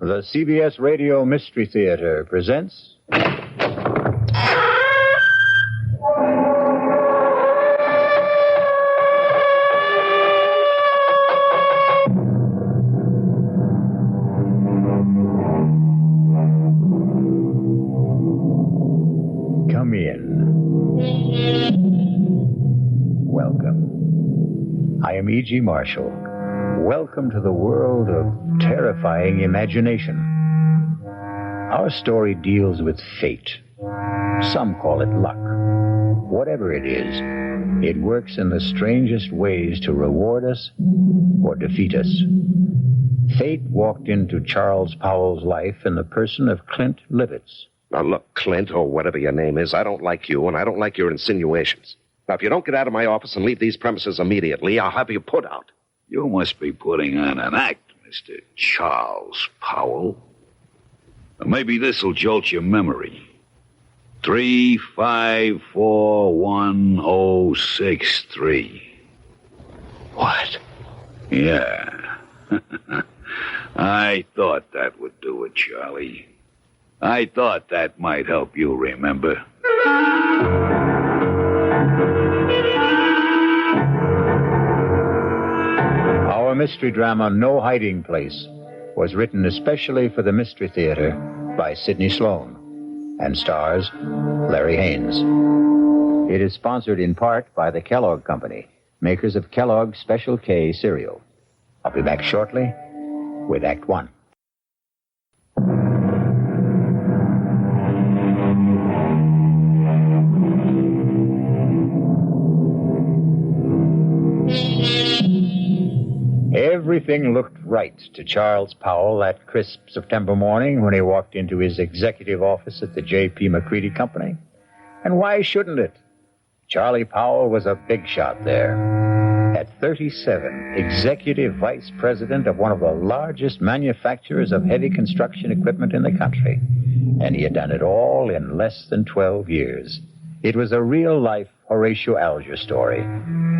The CBS Radio Mystery Theater presents... Come in. Welcome. I am E.G. Marshall. Welcome to the world of terrifying imagination. Our story deals with fate. Some call it luck. Whatever it is, it works in the strangest ways to reward us or defeat us. Fate walked into Charles Powell's life in the person of Clint Livitz. Now, look, Clint, or whatever your name is, I don't like you, and I don't like your insinuations. Now, if you don't get out of my office and leave these premises immediately, I'll have you put out. You must be putting on an act, Mr. Charles Powell. Or maybe this'll jolt your memory. 3541063. What? Yeah. I thought that would do it, Charlie. I thought that might help you remember. Our mystery drama, No Hiding Place, was written especially for the Mystery Theater by Sidney Sloan and stars Larry Haynes. It is sponsored in part by the Kellogg Company, makers of Kellogg's Special K cereal. I'll be back shortly with Act One. Everything looked right to Charles Powell that crisp September morning when he walked into his executive office at the J.P. McCready Company. And why shouldn't it? Charlie Powell was a big shot there. At 37, executive vice president of one of the largest manufacturers of heavy construction equipment in the country. And he had done it all in less than 12 years. It was a real-life Horatio Alger story,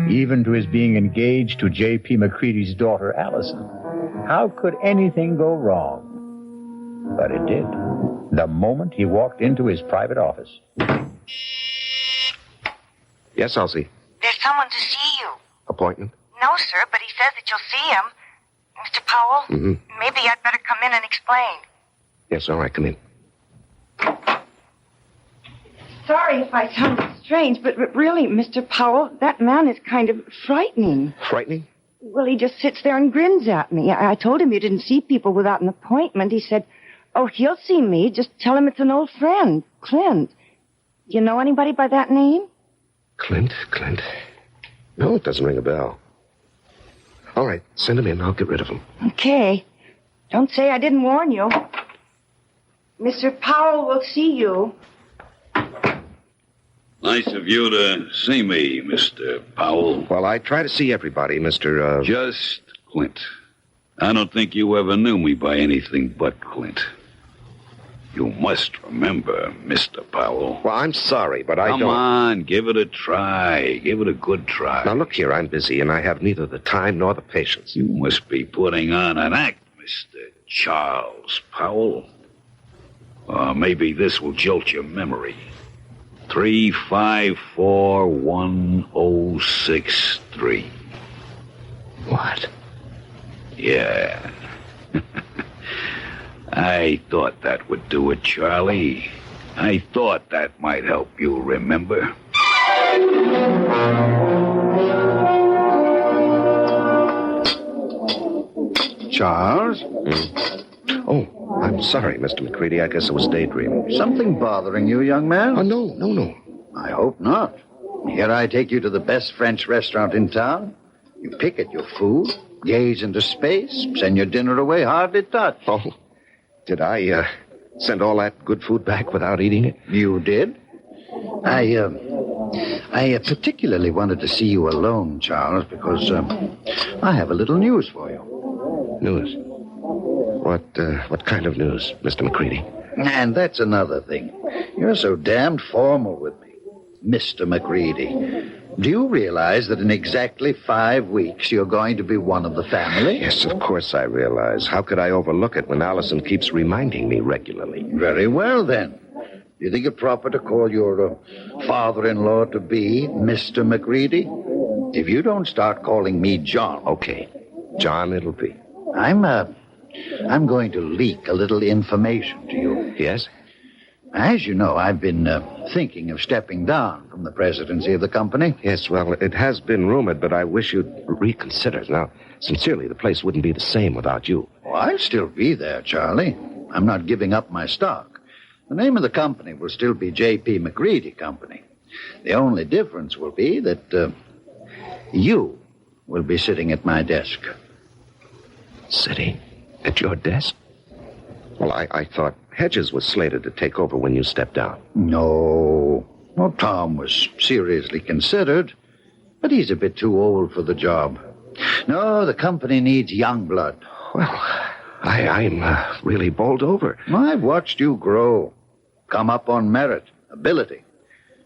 even to his being engaged to J.P. McCready's daughter, Allison. How could anything go wrong? But it did, the moment he walked into his private office. Yes, Elsie. There's someone to see you. Appointment? No, sir, but he says that you'll see him. Mr. Powell? Mm-hmm. Maybe I'd better come in and explain. Yes, all right, come in. Sorry if I sound strange, but really, Mr. Powell, that man is kind of frightening. Frightening? Well, he just sits there and grins at me. I told him you didn't see people without an appointment. He said, oh, he'll see me. Just tell him it's an old friend, Clint. You know anybody by that name? Clint? No, it doesn't ring a bell. All right, send him in. I'll get rid of him. Okay. Don't say I didn't warn you. Mr. Powell will see you. Nice of you to see me, Mr. Powell. Well, I try to see everybody, Mr. Just Clint. I don't think you ever knew me by anything but Clint. You must remember, Mr. Powell. Well, I'm sorry, but I don't... Come on, give it a try. Give it a good try. Now, look here, I'm busy, and I have neither the time nor the patience. You must be putting on an act, Mr. Charles Powell. Or maybe this will jolt your memory. 3541063. What? Yeah. I thought that would do it, Charlie. I thought that might help you remember. Charles? Oh, I'm sorry, Mr. McCready. I guess I was daydreaming. Something bothering you, young man? Oh, no. I hope not. Here I take you to the best French restaurant in town. You pick at your food, gaze into space, send your dinner away hardly touched. Oh, did I send all that good food back without eating it? You did? I particularly wanted to see you alone, Charles, because I have a little news for you. News? What kind of news, Mr. McCready? And that's another thing. You're so damned formal with me. Mr. McCready. Do you realize that in exactly 5 weeks you're going to be one of the family? Yes, of course I realize. How could I overlook it when Allison keeps reminding me regularly? Very well, then. Do you think it proper to call your father-in-law to be Mr. McCready? If you don't start calling me John... Okay. John, it'll be. I'm going to leak a little information to you. Yes? As you know, I've been thinking of stepping down from the presidency of the company. Yes, well, it has been rumored, but I wish you'd reconsider. Now, sincerely, the place wouldn't be the same without you. Oh, I'll still be there, Charlie. I'm not giving up my stock. The name of the company will still be J.P. McCready Company. The only difference will be that you will be sitting at my desk. Sitting at your desk? Well, I thought Hedges was slated to take over when you stepped down. No. Well, Tom was seriously considered, but he's a bit too old for the job. No, the company needs young blood. Well, I'm really bowled over. I've watched you grow. Come up on merit, ability.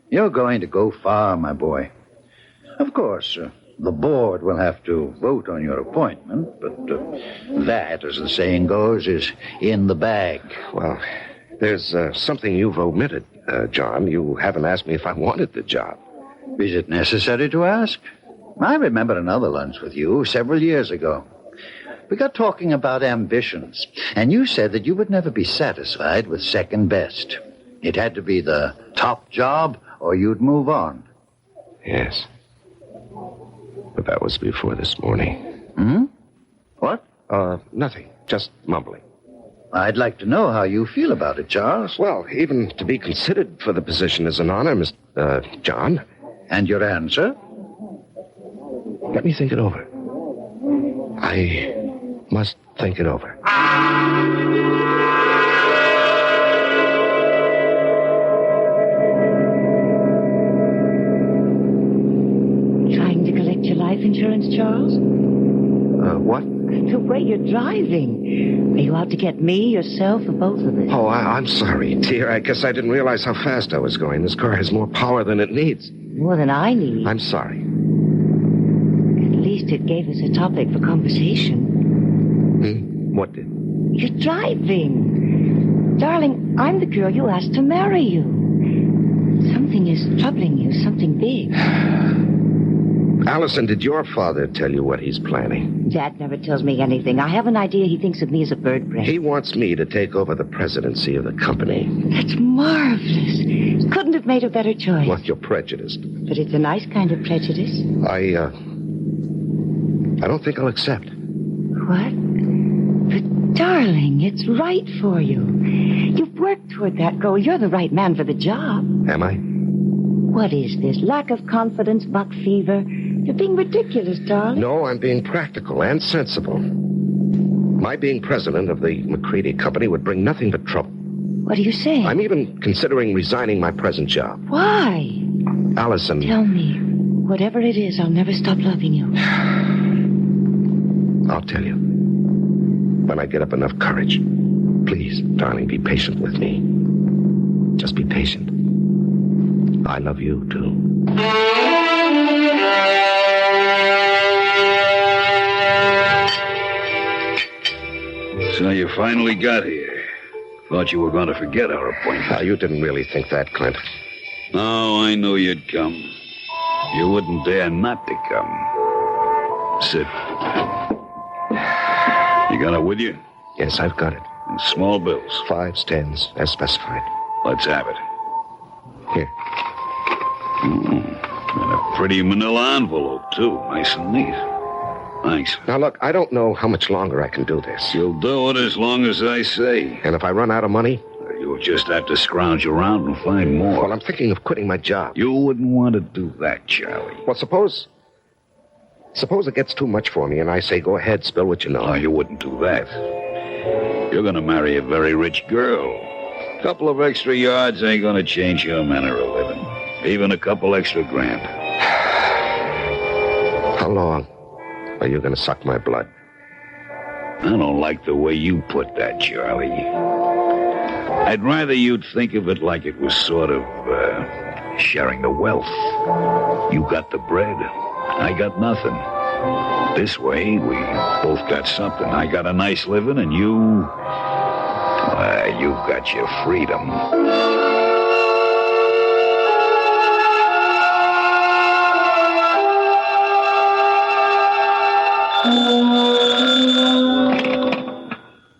You're going to go far, my boy. Of course, the board will have to vote on your appointment, but that, as the saying goes, is in the bag. Well, there's something you've omitted, John. You haven't asked me if I wanted the job. Is it necessary to ask? I remember another lunch with you several years ago. We got talking about ambitions, and you said that you would never be satisfied with second best. It had to be the top job, or you'd move on. Yes. But that was before this morning. Hmm? What? Nothing. Just mumbling. I'd like to know how you feel about it, Charles. Well, even to be considered for the position is an honor, Mr. John. And your answer? Let me think it over. I must think it over. Trying to collect your life insurance, Charles? What? The way you're driving. Are you out to get me, yourself, or both of us? Oh, I'm sorry, dear. I guess I didn't realize how fast I was going. This car has more power than it needs. More than I need. I'm sorry. At least it gave us a topic for conversation. What did? You're driving. Darling, I'm the girl you asked to marry you. Something is troubling you, something big. Allison, did your father tell you what he's planning? Dad never tells me anything. I have an idea he thinks of me as a bird brain. He wants me to take over the presidency of the company. That's marvelous. Couldn't have made a better choice. Well, you're prejudiced. But it's a nice kind of prejudice. I don't think I'll accept. What? But, darling, it's right for you. You've worked toward that goal. You're the right man for the job. Am I? What is this? Lack of confidence, buck fever? You're being ridiculous, darling. No, I'm being practical and sensible. My being president of the McCready Company would bring nothing but trouble. What are you saying? I'm even considering resigning my present job. Why? Allison... Tell me. Whatever it is, I'll never stop loving you. I'll tell you. When I get up enough courage. Please, darling, be patient with me. Just be patient. I love you, too. So you finally got here. Thought you were going to forget our appointment. You didn't really think that, Clint. Oh, I knew you'd come. You wouldn't dare not to come. Sit. You got it with you? Yes, I've got it. And small bills. 5s, 10s, as specified. Let's have it. Here. And a pretty manila envelope, too. Nice and neat. Thanks. Now, look, I don't know how much longer I can do this. You'll do it as long as I say. And if I run out of money? You'll just have to scrounge around and find more. Well, I'm thinking of quitting my job. You wouldn't want to do that, Charlie. Well, suppose it gets too much for me and I say, go ahead, spill what you know. Oh, you wouldn't do that. You're going to marry a very rich girl. A couple of extra yards ain't going to change your manner of living. Even a couple extra grand. How long are you going to suck my blood? I don't like the way you put that, Charlie. I'd rather you'd think of it like it was sort of, sharing the wealth. You got the bread. I got nothing. This way, we both got something. I got a nice living, and you got your freedom.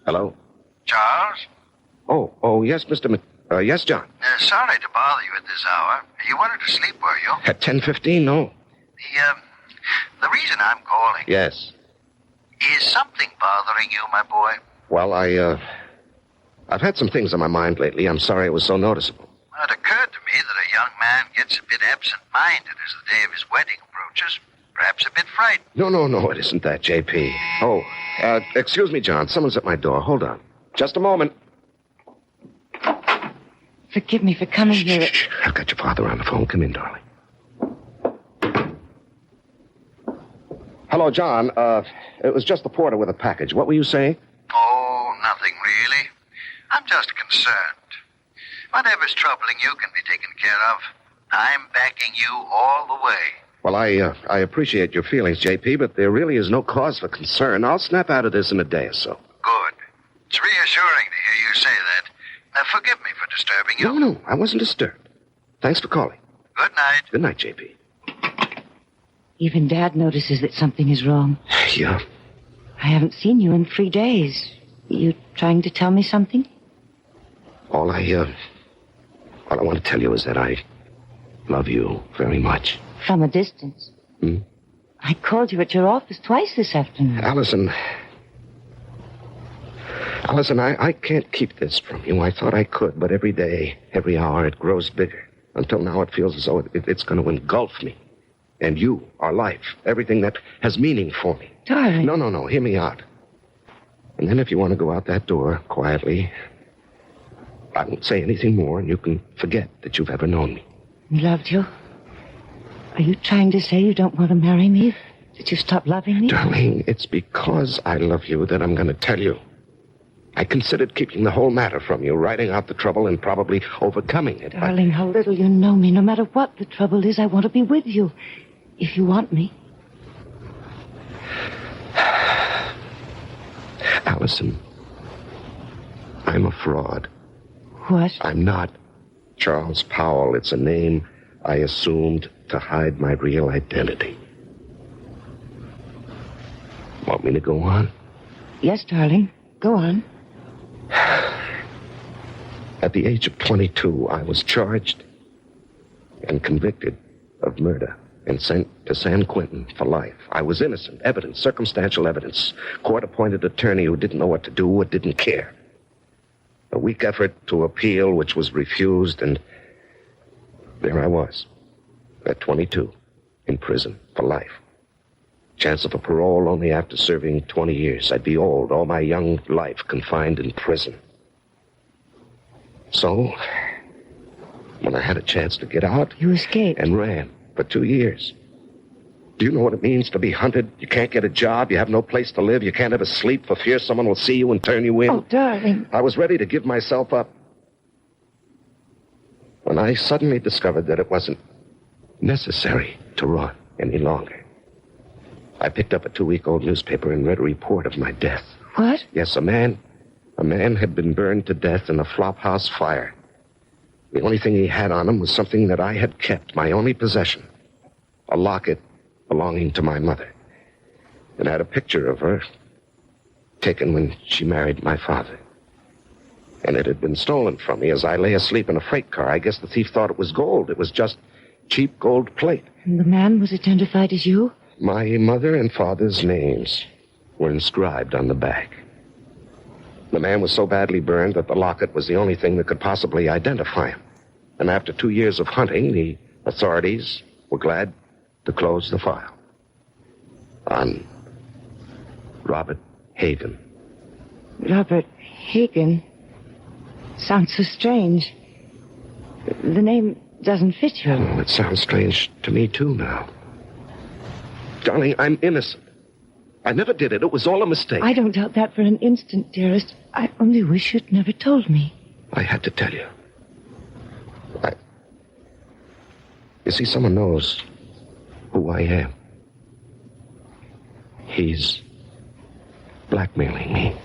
Hello? Charles? Oh, yes, Mr. Yes, John. Sorry to bother you at this hour. You wanted to sleep, were you? At 10:15, no. The reason I'm calling... Yes. Is something bothering you, my boy? Well, I've had some things on my mind lately. I'm sorry it was so noticeable. Well, it occurred to me that a young man gets a bit absent-minded as the day of his wedding approaches. Perhaps a bit frightened. No, it isn't that, J.P. Oh, excuse me, John. Someone's at my door. Hold on. Just a moment. Forgive me for coming here. Shh. I've got your father on the phone. Come in, darling. Hello, John. It was just the porter with a package. What were you saying? Oh, nothing really. I'm just concerned. Whatever's troubling you can be taken care of. I'm backing you all the way. Well, I appreciate your feelings, J.P., but there really is no cause for concern. I'll snap out of this in a day or so. Good. It's reassuring to hear you say that. Forgive me for disturbing you. No, I wasn't disturbed. Thanks for calling. Good night. Good night, J.P. Even Dad notices that something is wrong. Yeah. I haven't seen you in 3 days. You trying to tell me something? All I want to tell you is that I love you very much. From a distance. I called you at your office twice this afternoon. Allison, I can't keep this from you. I thought I could, but every day, every hour, it grows bigger. Until now, it feels as though it's going to engulf me. And you, our life, everything that has meaning for me. Darling. No, hear me out. And then if you want to go out that door quietly, I won't say anything more, and you can forget that you've ever known me. Loved you? Are you trying to say you don't want to marry me? That you stopped loving me? Darling, it's because I love you that I'm going to tell you. I considered keeping the whole matter from you, writing out the trouble and probably overcoming it. Darling, how little you know me. No matter what the trouble is, I want to be with you. If you want me. Allison, I'm a fraud. What? I'm not Charles Powell. It's a name I assumed to hide my real identity. Want me to go on? Yes, darling. Go on. At the age of 22, I was charged and convicted of murder and sent to San Quentin for life. I was innocent. Evidence, circumstantial evidence. Court-appointed attorney who didn't know what to do or didn't care. A weak effort to appeal, which was refused, and there I was, at 22, in prison for life. Chance of a parole only after serving 20 years. I'd be old, all my young life confined in prison. So, when I had a chance to get out... You escaped. And ran for 2 years. Do you know what it means to be hunted? You can't get a job, you have no place to live, you can't ever sleep for fear someone will see you and turn you in. Oh, darling. I was ready to give myself up. When I suddenly discovered that it wasn't necessary to run any longer. I picked up a 2-week-old newspaper and read a report of my death. What? Yes, a man had been burned to death in a flophouse fire. The only thing he had on him was something that I had kept, my only possession. A locket belonging to my mother. It had a picture of her, taken when she married my father. And it had been stolen from me as I lay asleep in a freight car. I guess the thief thought it was gold. It was just cheap gold plate. And the man was identified as you? My mother and father's names were inscribed on the back. The man was so badly burned that the locket was the only thing that could possibly identify him. And after 2 years of hunting, the authorities were glad to close the file on Robert Hagen. Robert Hagen? Sounds so strange. The name doesn't fit you. Oh, it sounds strange to me, too, now. Darling, I'm innocent. I never did it. It was all a mistake. I don't doubt that for an instant, dearest. I only wish you'd never told me. I had to tell you. You see, someone knows who I am. He's blackmailing me.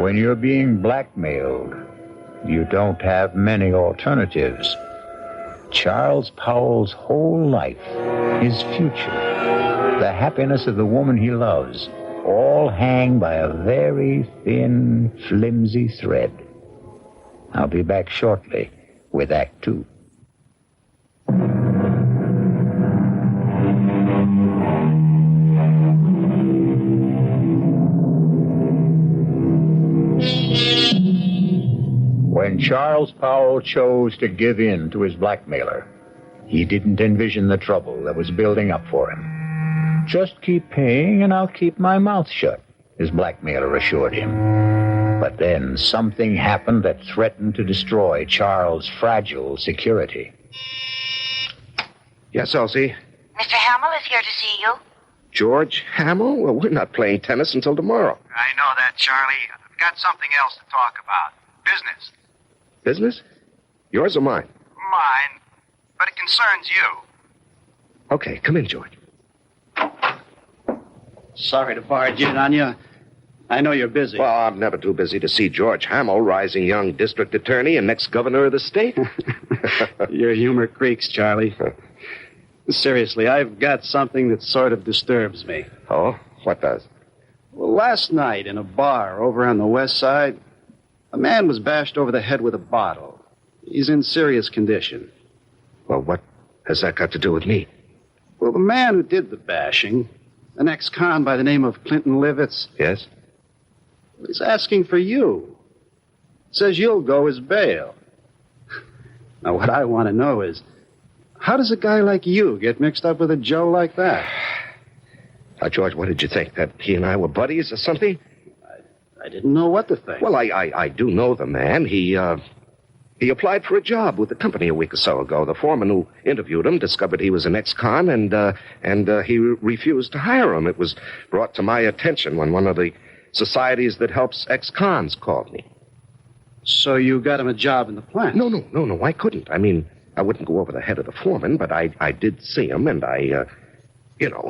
When you're being blackmailed, you don't have many alternatives. Charles Powell's whole life, his future, the happiness of the woman he loves, all hang by a very thin, flimsy thread. I'll be back shortly with Act Two. When Charles Powell chose to give in to his blackmailer, he didn't envision the trouble that was building up for him. Just keep paying and I'll keep my mouth shut, his blackmailer assured him. But then something happened that threatened to destroy Charles' fragile security. Yes, Elsie? Mr. Hamill is here to see you. George Hamill? Well, we're not playing tennis until tomorrow. I know that, Charlie. I've got something else to talk about. Business. Business? Yours or mine? Mine. But it concerns you. Okay, come in, George. Sorry to barge in on you. I know you're busy. Well, I'm never too busy to see George Hamill, rising young district attorney and next governor of the state. Your humor creaks, Charlie. Seriously, I've got something that sort of disturbs me. Oh? What does? Well, last night in a bar over on the west side, a man was bashed over the head with a bottle. He's in serious condition. Well, what has that got to do with me? Well, the man who did the bashing, an ex-con by the name of Clinton Livitz, Yes? he's asking for you. Says you'll go as bail. Now, what I want to know is, how does a guy like you get mixed up with a Joe like that? Now, George, what did you think? That he and I were buddies or something? I didn't know what to think. Well, I do know the man. He He applied for a job with the company a week or so ago. The foreman who interviewed him discovered he was an ex-con, and he refused to hire him. It was brought to my attention when one of the societies that helps ex-cons called me. So you got him a job in the plant? No, I couldn't. I mean, I wouldn't go over the head of the foreman, but I did see him, and I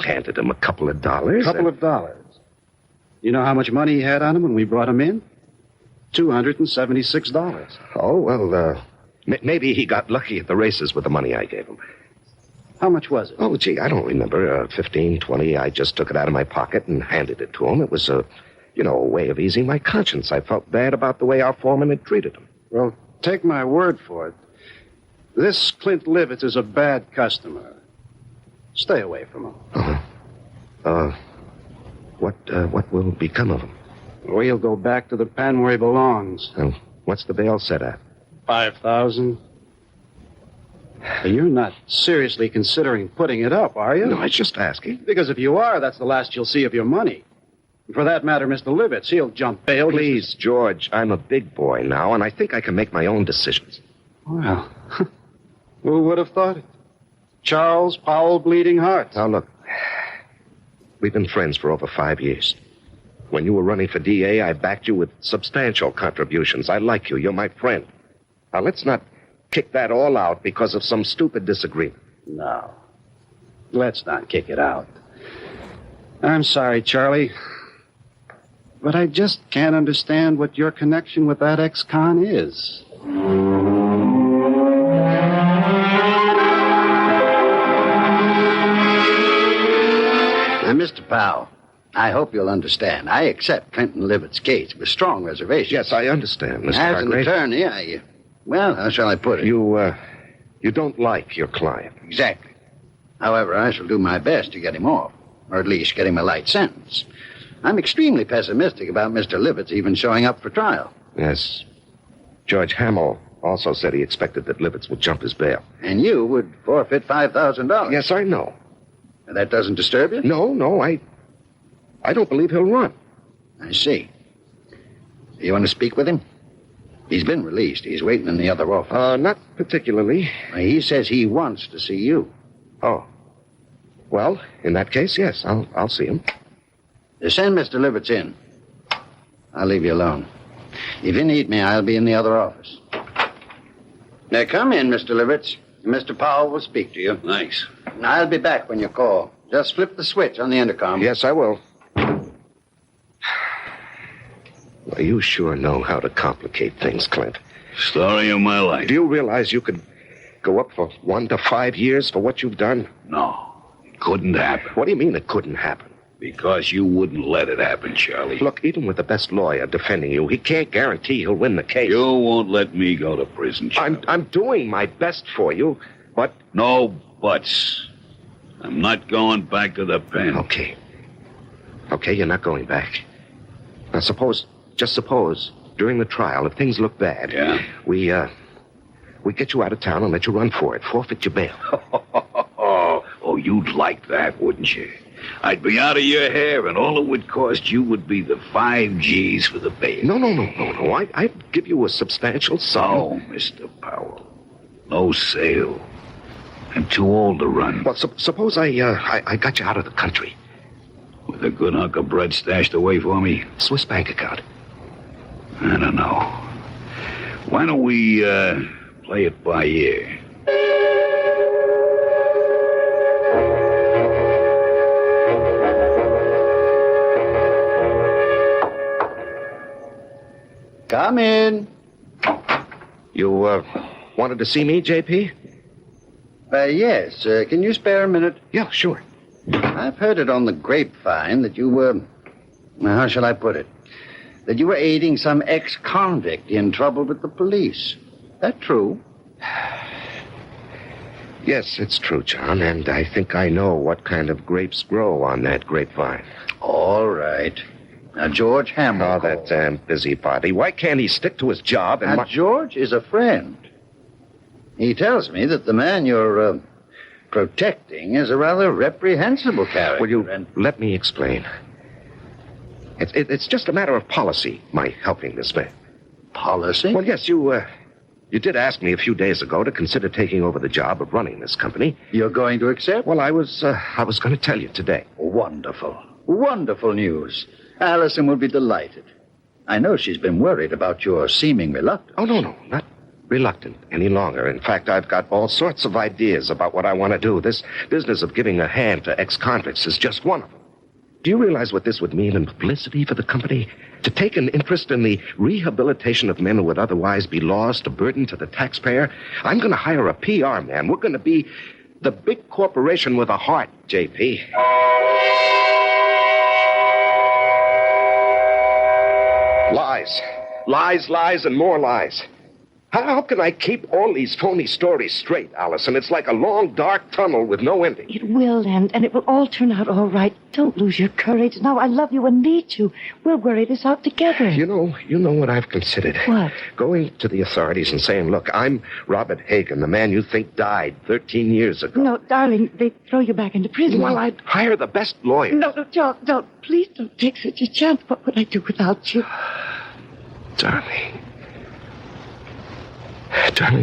handed him a couple of dollars. Couple of dollars? You know how much money he had on him when we brought him in? $276. Oh, well, maybe he got lucky at the races with the money I gave him. How much was it? Oh, gee, I don't remember. 15, 20. I just took it out of my pocket and handed it to him. It was a way of easing my conscience. I felt bad about the way our foreman had treated him. Well, take my word for it. This Clint Livitz is a bad customer. Stay away from him. Uh-huh. What will become of him? Well, he'll go back to the pen where he belongs. What's the bail set at? $5,000. You're not seriously considering putting it up, are you? No, I was just asking. Because if you are, that's the last you'll see of your money. And for that matter, Mr. Livitz, he'll jump bail. Please, George, I'm a big boy now, and I think I can make my own decisions. Well, who would have thought it? Charles Powell Bleeding Heart. Now, look, we've been friends for over 5 years. When you were running for DA, I backed you with substantial contributions. I like you. You're my friend. Now, let's not kick that all out because of some stupid disagreement. No. Let's not kick it out. I'm sorry, Charlie. But I just can't understand what your connection with that ex-con is. Now, Mr. Powell, I hope you'll understand. I accept Clinton Livitz's case with strong reservations. Yes, I understand, Mr. As an Hargrave. attorney, well, how shall I put it? You don't like your client. Exactly. However, I shall do my best to get him off, or at least get him a light sentence. I'm extremely pessimistic about Mr. Livitz even showing up for trial. Yes. George Hamill also said he expected that Livitz would jump his bail. And you would forfeit $5,000. Yes, I know. That doesn't disturb you? No, I don't believe he'll run. I see. You want to speak with him? He's been released. He's waiting in the other office. Not particularly. He says he wants to see you. Oh. Well, in that case, yes, I'll see him. Send Mr. Livitz in. I'll leave you alone. If you need me, I'll be in the other office. Now, come in, Mr. Livitz. Mr. Powell will speak to you. Thanks. I'll be back when you call. Just flip the switch on the intercom. Yes, I will. Well, you sure know how to complicate things, Clint. Story of my life. Do you realize you could go up for 1 to 5 years for what you've done? No, it couldn't happen. What do you mean it couldn't happen? Because you wouldn't let it happen, Charlie. Look, even with the best lawyer defending you, he can't guarantee he'll win the case. You won't let me go to prison, Charlie. I'm doing my best for you, but... No buts. I'm not going back to the pen. Okay, you're not going back. Now, just suppose, during the trial, if things look bad... Yeah? We get you out of town and let you run for it. Forfeit your bail. Oh, you'd like that, wouldn't you? I'd be out of your hair, and all it would cost you would be the 5 G's for the bail. No. I'd give you a substantial sum. No, Mr. Powell. No sale. I'm too old to run. Well, suppose I got you out of the country. With a good hunk of bread stashed away for me? Swiss bank account. I don't know. Why don't we, play it by ear? Come in. You, wanted to see me, J.P.? Yes. Can you spare a minute? Yeah, sure. I've heard it on the grapevine that you were... How shall I put it? That you were aiding some ex-convict in trouble with the police. That true? Yes, it's true, John, and I think I know what kind of grapes grow on that grapevine. All right. Now, George Hamill. Oh, that damn busybody. Why can't he stick to his job and... Now, George is a friend. He tells me that the man you're protecting is a rather reprehensible character. Will you let me explain? It's just a matter of policy, my helping this man. Policy? Well, yes, you did ask me a few days ago to consider taking over the job of running this company. You're going to accept? Well, I was going to tell you today. Wonderful. Wonderful news. Allison will be delighted. I know she's been worried about your seeming reluctance. Oh, no, not reluctant any longer. In fact, I've got all sorts of ideas about what I want to do. This business of giving a hand to ex-convicts is just one of them. Do you realize what this would mean in publicity for the company? To take an interest in the rehabilitation of men who would otherwise be lost, a burden to the taxpayer? I'm going to hire a PR man. We're going to be the big corporation with a heart, J.P. Lies. Lies, and more lies. How can I keep all these phony stories straight, Allison? It's like a long, dark tunnel with no ending. It will end, and it will all turn out all right. Don't lose your courage. Now, I love you and need you. We'll worry this out together. You know what I've considered. What? Going to the authorities and saying, look, I'm Robert Hagen, the man you think died 13 years ago. No, darling, they'd throw you back into prison. Well, I'd hire the best lawyers. No, don't. Please don't take such a chance. What would I do without you? Darling,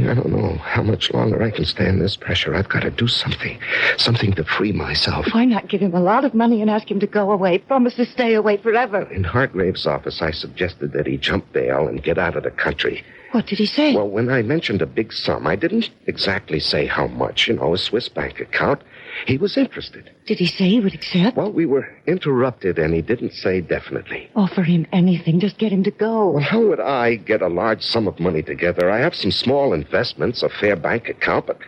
I don't know how much longer I can stand this pressure. I've got to do something to free myself. Why not give him a lot of money and ask him to go away? Promise to stay away forever. In Hargrave's office, I suggested that he jump bail and get out of the country. What did he say? Well, when I mentioned a big sum, I didn't exactly say how much. A Swiss bank account. He was interested. Did he say he would accept? Well, we were interrupted, and he didn't say definitely. Offer him anything. Just get him to go. Well, how would I get a large sum of money together? I have some small investments, a fair bank account, but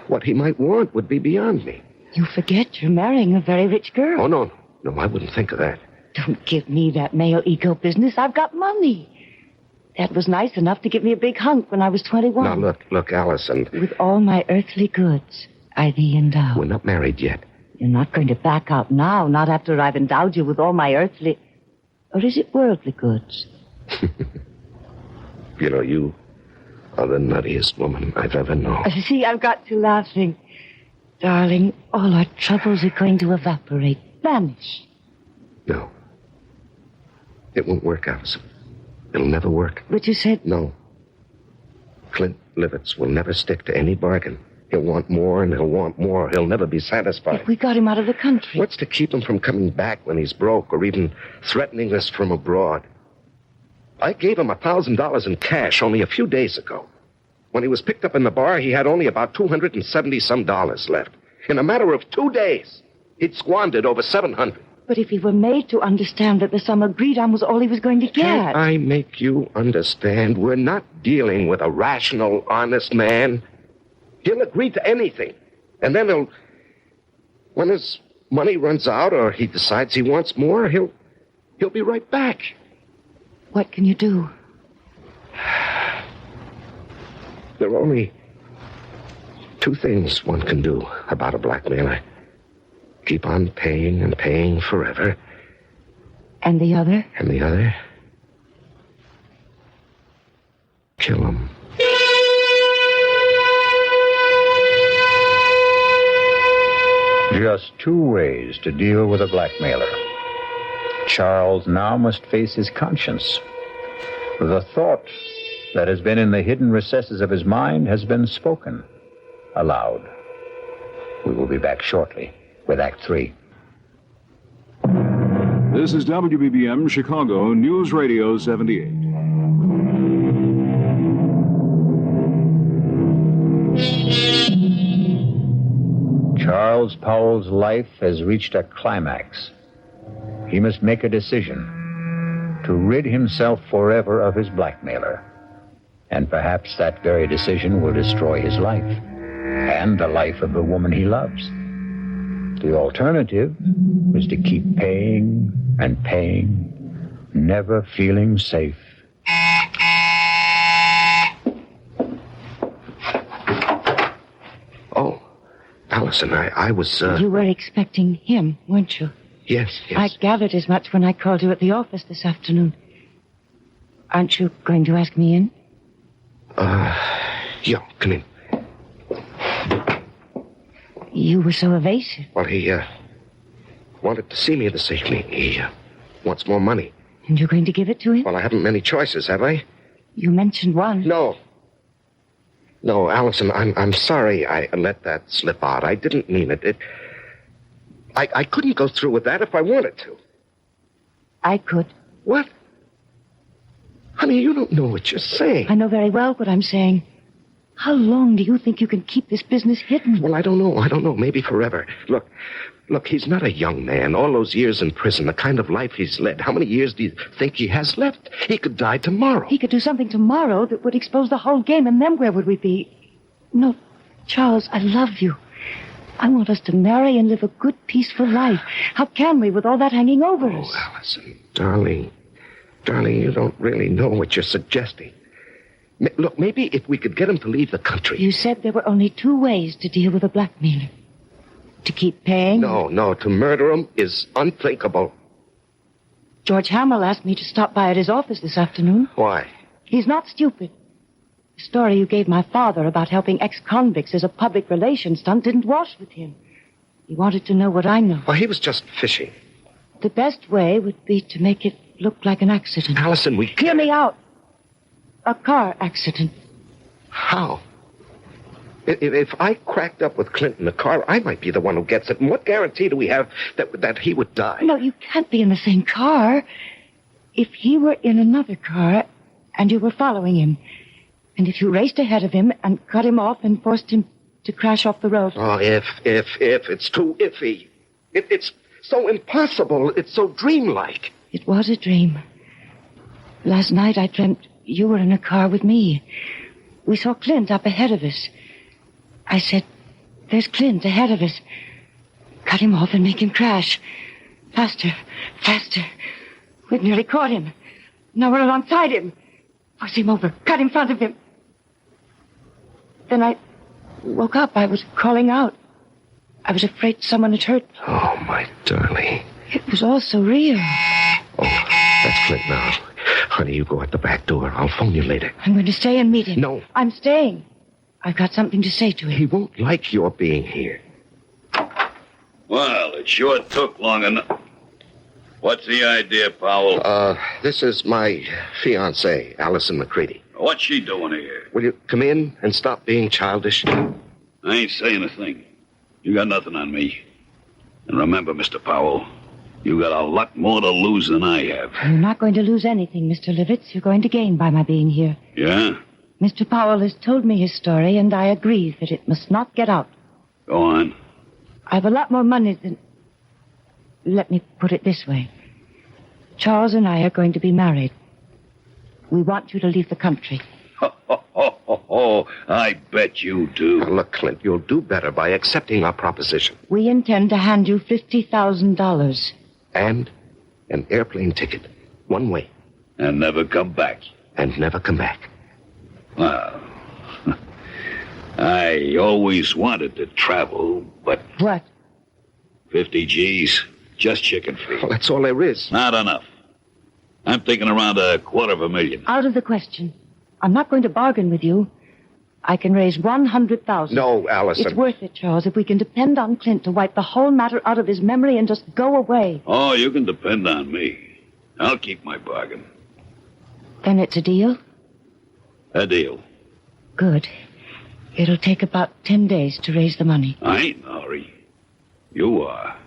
what he might want would be beyond me. You forget you're marrying a very rich girl. Oh, no, I wouldn't think of that. Don't give me that male ego business. I've got money. Dad was nice enough to give me a big hunk when I was 21. Now, look, Allison. With all my earthly goods, I thee endow. We're not married yet. You're not going to back out now, not after I've endowed you with all my earthly... Or is it worldly goods? You are the nuttiest woman I've ever known. See, I've got you laughing. Darling, all our troubles are going to evaporate, vanish. No. It won't work, Allison. It'll never work. But you said... No. Clint Livitz will never stick to any bargain. He'll want more and he'll want more. He'll never be satisfied. If we got him out of the country. What's to keep him from coming back when he's broke or even threatening us from abroad? I gave him $1,000 in cash only a few days ago. When he was picked up in the bar, he had only about $270-some left. In a matter of 2 days, he'd squandered over $700. But if he were made to understand that the sum agreed on was all he was going to get. Can't I make you understand? We're not dealing with a rational, honest man. He'll agree to anything. And then when his money runs out or he decides he wants more, he'll be right back. What can you do? There are only 2 things one can do about a blackmailer. Keep on paying and paying forever. And the other? And the other? Kill him. Just 2 ways to deal with a blackmailer. Charles now must face his conscience. The thought that has been in the hidden recesses of his mind has been spoken aloud. We will be back shortly with Act 3. This is WBBM Chicago News Radio 78. Charles Powell's life has reached a climax. He must make a decision to rid himself forever of his blackmailer. And perhaps that very decision will destroy his life and the life of the woman he loves. The alternative is to keep paying and paying, never feeling safe. Oh, Allison, I was, You were expecting him, weren't you? Yes. I gathered as much when I called you at the office this afternoon. Aren't you going to ask me in? Yeah, come in. You were so evasive. Well, he, wanted to see me this evening. He, wants more money. And you're going to give it to him? Well, I haven't many choices, have I? You mentioned one. No, Allison, I'm sorry I let that slip out. I didn't mean it. I couldn't go through with that if I wanted to. I could. What? Honey, you don't know what you're saying. I know very well what I'm saying. How long do you think you can keep this business hidden? Well, I don't know. Maybe forever. Look, he's not a young man. All those years in prison, the kind of life he's led. How many years do you think he has left? He could die tomorrow. He could do something tomorrow that would expose the whole game, and then where would we be? No, Charles, I love you. I want us to marry and live a good, peaceful life. How can we with all that hanging over us? Oh, Allison, darling, you don't really know what you're suggesting. Look, maybe if we could get him to leave the country. You said there were only 2 ways to deal with a blackmailer. To keep paying? No, to murder him is unthinkable. George Hamill asked me to stop by at his office this afternoon. Why? He's not stupid. The story you gave my father about helping ex-convicts as a public relations stunt didn't wash with him. He wanted to know what I know. Well, he was just fishing. The best way would be to make it look like an accident. Allison, Hear me out. A car accident. How? If I cracked up with Clint in the car, I might be the one who gets it. And what guarantee do we have that he would die? No, you can't be in the same car. If he were in another car and you were following him, and if you raced ahead of him and cut him off and forced him to crash off the road. Oh, if. It's too iffy. It's so impossible. It's so dreamlike. It was a dream. Last night I dreamt you were in a car with me. We saw Clint up ahead of us. I said, there's Clint ahead of us. Cut him off and make him crash. Faster. We've nearly caught him. Now we're alongside him. Push him over. Cut in front of him. Then I woke up. I was calling out. I was afraid someone had hurt me. Oh, my darling. It was all so real. Oh, that's Clint now. Honey, you go out the back door. I'll phone you later. I'm going to stay and meet him. No. I'm staying. I've got something to say to him. He won't like your being here. Well, it sure took long enough. What's the idea, Powell? This is my fiancée, Allison McCready. What's she doing here? Will you come in and stop being childish? Huh? I ain't saying a thing. You got nothing on me. And remember, Mr. Powell, you got a lot more to lose than I have. You're not going to lose anything, Mr. Livitz. You're going to gain by my being here. Yeah? Mr. Powell has told me his story, and I agree that it must not get out. Go on. I've a lot more money than... Let me put it this way. Charles and I are going to be married. We want you to leave the country. I bet you do. Look, Clint, you'll do better by accepting our proposition. We intend to hand you $50,000. And an airplane ticket. One way. And never come back. And never come back. Well, I always wanted to travel, but... What? 50 G's, just chicken feed. Well, that's all there is. Not enough. I'm thinking around $250,000. Out of the question. I'm not going to bargain with you. I can raise $100,000. No, Allison. It's worth it, Charles, if we can depend on Clint to wipe the whole matter out of his memory and just go away. Oh, you can depend on me. I'll keep my bargain. Then it's a deal? A deal. Good. It'll take about 10 days to raise the money. I ain't in a hurry. You are.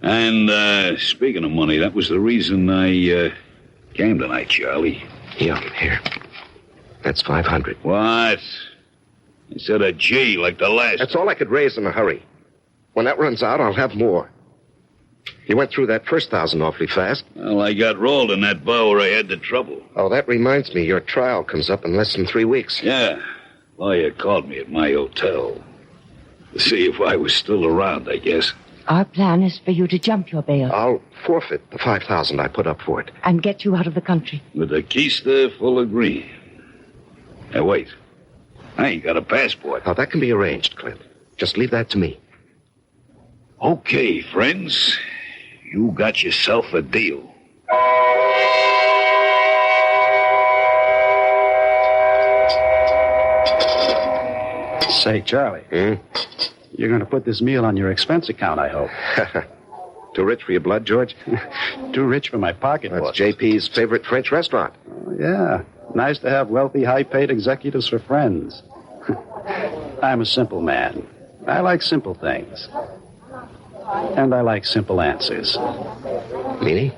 And, speaking of money, that was the reason I, came tonight, Charlie. Yeah, here. That's 500. What? Instead of G like the last. That's all I could raise in a hurry. When that runs out, I'll have more. You went through that first 1,000 awfully fast. Well, I got rolled in that bar where I had the trouble. Oh, that reminds me. Your trial comes up in less than 3 weeks. Yeah. Lawyer called me at my hotel to see if I was still around, I guess. Our plan is for you to jump your bail. I'll forfeit the 5,000 I put up for it. And get you out of the country. With a keister full of green. Hey, wait. I ain't got a passport. Oh, that can be arranged, Clint. Just leave that to me. Okay, friends. You got yourself a deal. Say, Charlie. You're going to put this meal on your expense account, I hope. Too rich for your blood, George? Too rich for my pocketbook. That's JP's favorite French restaurant. Oh, yeah. Nice to have wealthy, high-paid executives for friends. I'm a simple man. I like simple things. And I like simple answers. Meaning?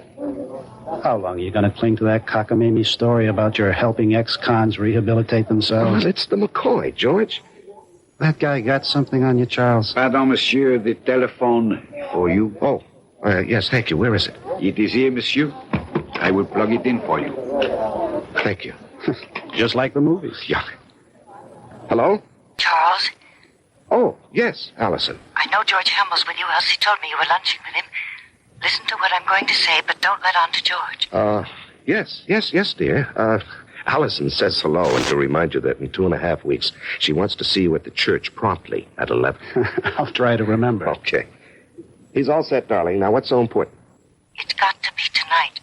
How long are you going to cling to that cockamamie story about your helping ex-cons rehabilitate themselves? Well, it's the McCoy, George. That guy got something on you, Charles? Pardon, monsieur, the telephone for you. Oh, yes, thank you. Where is it? It is here, monsieur. I will plug it in for you. Thank you. Just like the movies. Yeah. Hello? Charles? Oh, yes, Allison. I know George Hamill's with you, else he told me you were lunching with him. Listen to what I'm going to say, but don't let on to George. Yes, dear. Allison says hello, and to remind you that in 2.5 weeks, she wants to see you at the church promptly at 11. I'll try to remember. Okay. He's all set, darling. Now, what's so important? It's got to be tonight.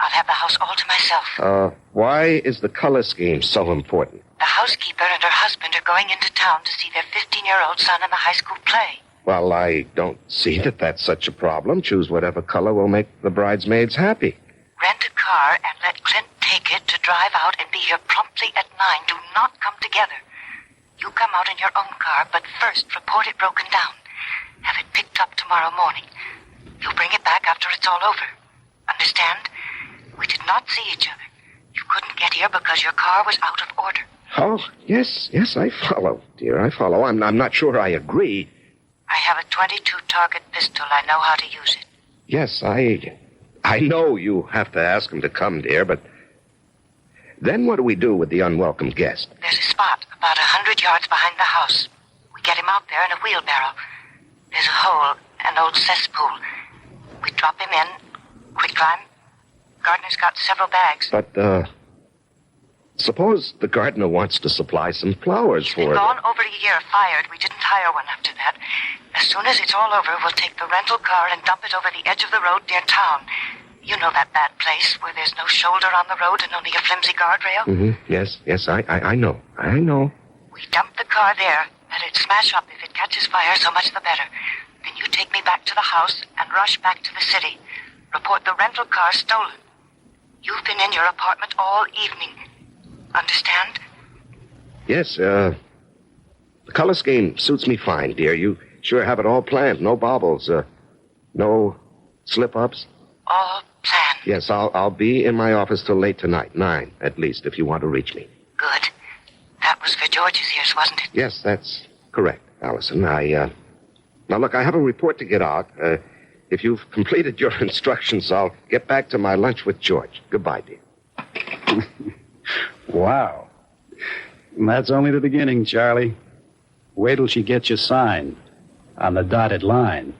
I'll have the house all to myself. Why is the color scheme so important? The housekeeper and her husband are going into town to see their 15-year-old son in the high school play. Well, I don't see that that's such a problem. Choose whatever color will make the bridesmaids happy. Rent a car and let Clint take it to drive out and be here promptly at 9. Do not come together. You come out in your own car, but first report it broken down. Have it picked up tomorrow morning. You'll bring it back after it's all over. Understand? We did not see each other. You couldn't get here because your car was out of order. Oh, yes, I follow, dear. I follow. I'm not sure I agree. I have a .22 target pistol. I know how to use it. Yes, I know you have to ask him to come, dear, but then what do we do with the unwelcome guest? There's a spot about 100 yards behind the house. We get him out there in a wheelbarrow. There's a hole, an old cesspool. We drop him in. Quick time. Gardner's got several bags. But, suppose the gardener wants to supply some flowers for it. He's been gone over a year, fired. We didn't hire one after that. As soon as it's all over, we'll take the rental car and dump it over the edge of the road near town. You know that bad place where there's no shoulder on the road and only a flimsy guardrail? Mm-hmm. Yes, I know. We dump the car there. Let it smash up. If it catches fire, so much the better. Then you take me back to the house and rush back to the city. Report the rental car stolen. You've been in your apartment all evening. Understand? Yes, The color scheme suits me fine, dear. You sure have it all planned. No baubles, no slip-ups. All planned. Yes, I'll be in my office till late tonight, 9 at least, if you want to reach me. Good. That was for George's ears, wasn't it? Yes, that's correct, Allison. Now, look, I have a report to get out. If you've completed your instructions, I'll get back to my lunch with George. Goodbye, dear. Wow. And that's only the beginning, Charlie. Wait till she gets you signed on the dotted line.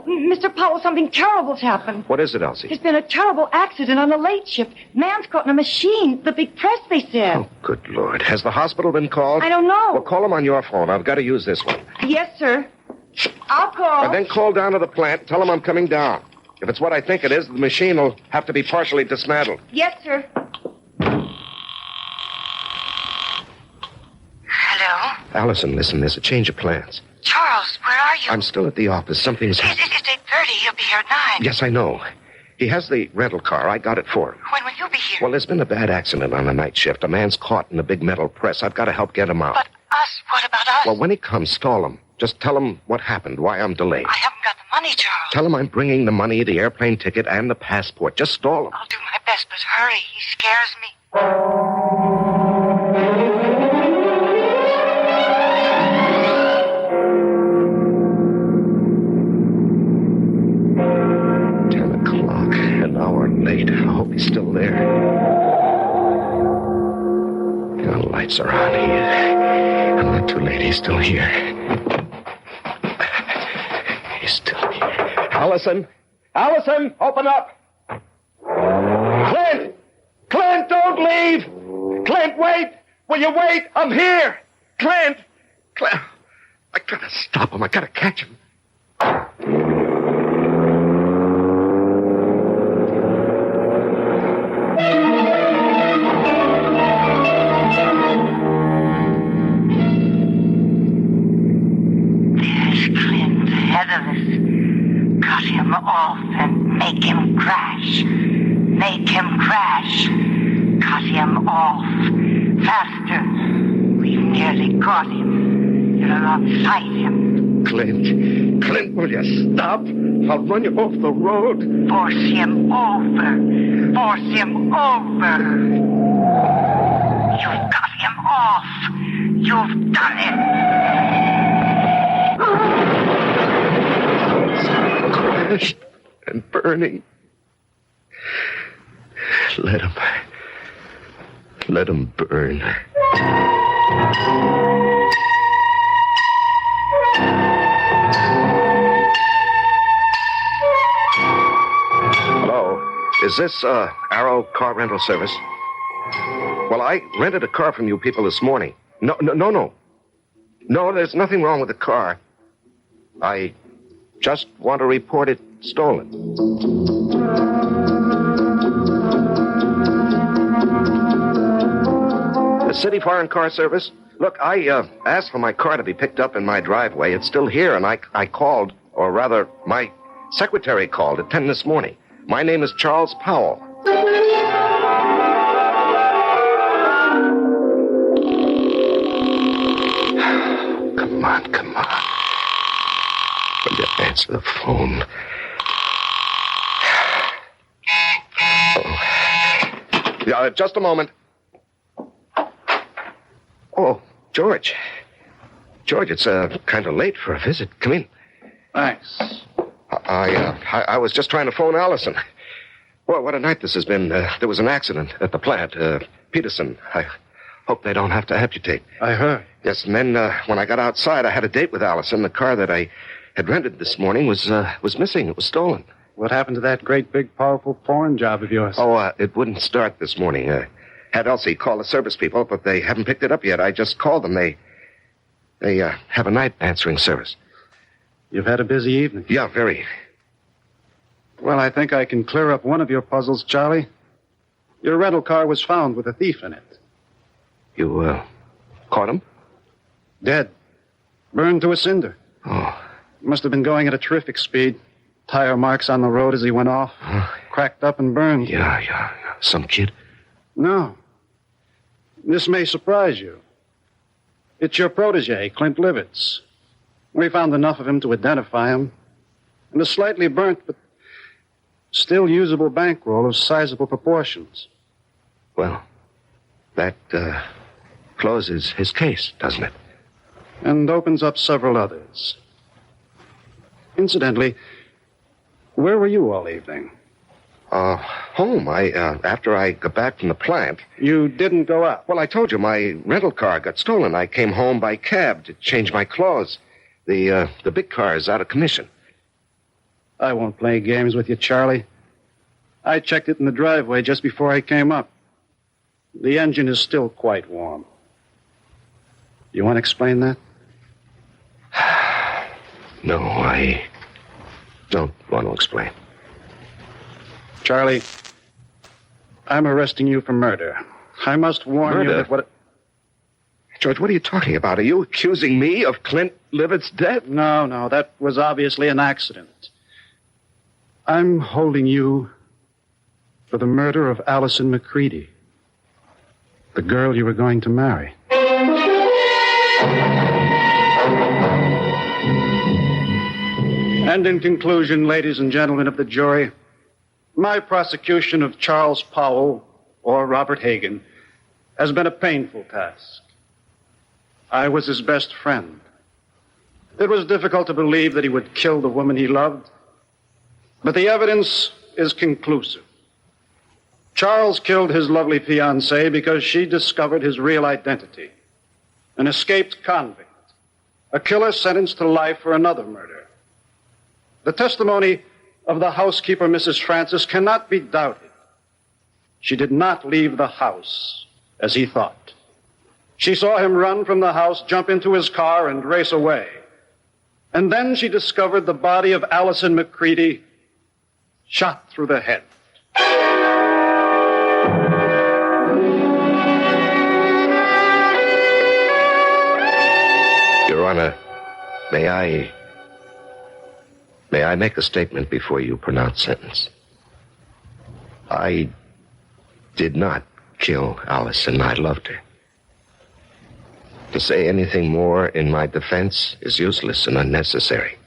Mr. Powell, something terrible's happened. What is it, Elsie? There's been a terrible accident on the late shift. Man's caught in a machine. The big press, they said. Oh, good Lord. Has the hospital been called? I don't know. Well, call them on your phone. I've got to use this one. Yes, sir. I'll call. And then call down to the plant and tell them I'm coming down. If it's what I think it is, the machine will have to be partially dismantled. Yes, sir. Hello? Allison, listen, there's a change of plans. Charles, where are you? I'm still at the office. Something's happened. It's 8:30. He'll be here at 9. Yes, I know. He has the rental car. I got it for him. When will you be here? Well, there's been a bad accident on the night shift. A man's caught in a big metal press. I've got to help get him out. But us? What about us? Well, when he comes, stall him. Just tell him what happened, why I'm delayed. I haven't got the money, Charles. Tell him I'm bringing the money, the airplane ticket, and the passport. Just stall him. I'll do my best, but hurry. He scares me. 10 o'clock, an hour late. I hope he's still there. The lights are on here. I'm not too late. He's still here. He's still here. Allison! Allison! Open up! Clint! Clint, don't leave! Clint, wait! Will you wait? I'm here! Clint! Clint! I gotta stop him. I gotta catch him. Cut him off and make him crash. Make him crash. Cut him off. Faster. We've nearly caught him. You're alongside him. Clint. Clint, will you stop? I'll run you off the road. Force him over. Force him over. You've got him off. You've done it. Crashed and burning. Let him burn. Hello, is this Arrow car rental service? Well, I rented a car from you people this morning. No, there's nothing wrong with the car. I just want to report it stolen. The City Foreign Car Service? Look, I asked for my car to be picked up in my driveway. It's still here, and I called, or rather, my secretary called at 10 this morning. My name is Charles Powell. Come on. Will you answer the phone? Oh. Yeah, just a moment. Oh, George. George, it's kind of late for a visit. Come in. Thanks. I was just trying to phone Allison. Well, what a night this has been. There was an accident at the plant. Peterson. I hope they don't have to amputate. I heard. Yes, and then when I got outside, I had a date with Allison. The car that I had rented this morning was missing. It was stolen. What happened to that great, big, powerful foreign job of yours? Oh, it wouldn't start this morning. Had Elsie call the service people, but they haven't picked it up yet. I just called them. They have a night answering service. You've had a busy evening. Yeah, very. Well, I think I can clear up one of your puzzles, Charlie. Your rental car was found with a thief in it. You, caught him? Dead. Burned to a cinder. Oh. Must have been going at a terrific speed. Tire marks on the road as he went off. cracked up and burned. Yeah. Some kid? No. This may surprise you. It's your protege, Clint Livitz. We found enough of him to identify him. And a slightly burnt, but still usable bankroll of sizable proportions. Well, that closes his case, doesn't it? And opens up several others. Incidentally, where were you all evening? Home. After I got back from the plant. You didn't go out? Well, I told you, my rental car got stolen. I came home by cab to change my clothes. The big car is out of commission. I won't play games with you, Charlie. I checked it in the driveway just before I came up. The engine is still quite warm. You want to explain that? No, I don't want to explain. Charlie, I'm arresting you for murder. I must warn you that what... George, what are you talking about? Are you accusing me of Clint Livitz's death? No, that was obviously an accident. I'm holding you for the murder of Allison McCready, the girl you were going to marry. And in conclusion, ladies and gentlemen of the jury, my prosecution of Charles Powell, or Robert Hagan, has been a painful task. I was his best friend. It was difficult to believe that he would kill the woman he loved, but the evidence is conclusive. Charles killed his lovely fiancée because she discovered his real identity. An escaped convict, a killer sentenced to life for another murder. The testimony of the housekeeper, Mrs. Francis, cannot be doubted. She did not leave the house as he thought. She saw him run from the house, jump into his car, and race away. And then she discovered the body of Allison McCready shot through the head. Your Honor, may I make a statement before you pronounce sentence? I did not kill Allison. I loved her. To say anything more in my defense is useless and unnecessary.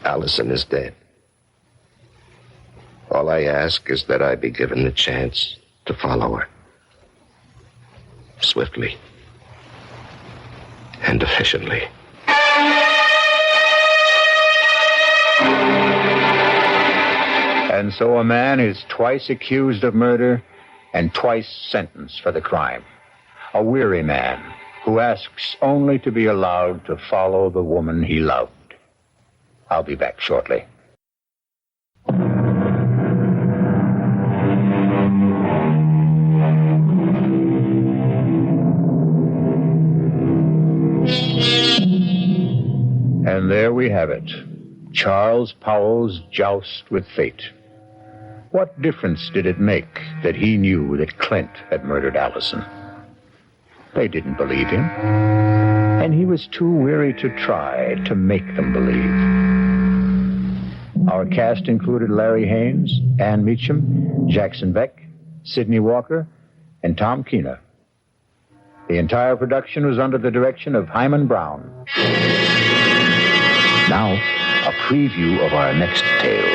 Allison is dead. All I ask is that I be given the chance to follow her. Swiftly. And efficiently. And so a man is twice accused of murder and twice sentenced for the crime. A weary man who asks only to be allowed to follow the woman he loved. I'll be back shortly. And there we have it. Charles Powell's joust with fate. What difference did it make that he knew that Clint had murdered Allison? They didn't believe him, and he was too weary to try to make them believe. Our cast included Larry Haynes, Ann Meacham, Jackson Beck, Sidney Walker, and Tom Keena. The entire production was under the direction of Himan Brown. Now, a preview of our next tale.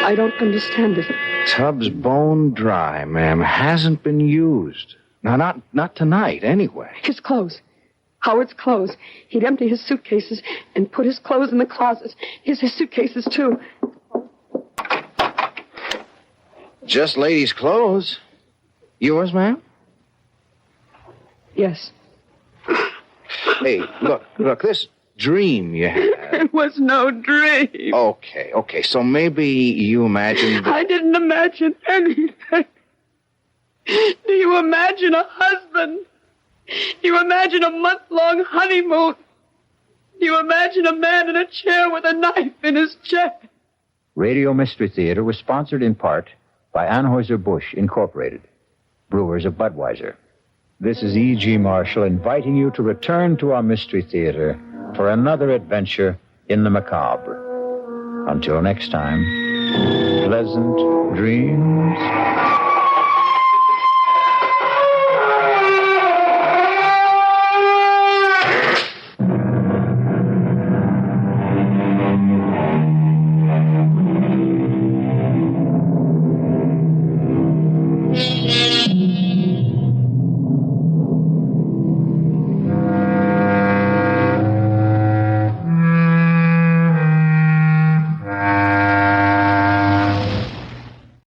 I don't understand it. Tub's bone dry, ma'am. Hasn't been used. Now, not tonight, anyway. His clothes. Howard's clothes. He'd empty his suitcases and put his clothes in the closet. His suitcases, too. Just ladies' clothes. Yours, ma'am? Yes. Hey, look, this dream you had. It was no dream. Okay, so maybe you imagined... I didn't imagine anything. Do you imagine a husband? Do you imagine a month-long honeymoon? Do you imagine a man in a chair with a knife in his chest? Radio Mystery Theater was sponsored in part by Anheuser-Busch Incorporated, brewers of Budweiser. This is E.G. Marshall inviting you to return to our Mystery Theater for another adventure in the macabre. Until next time, pleasant dreams.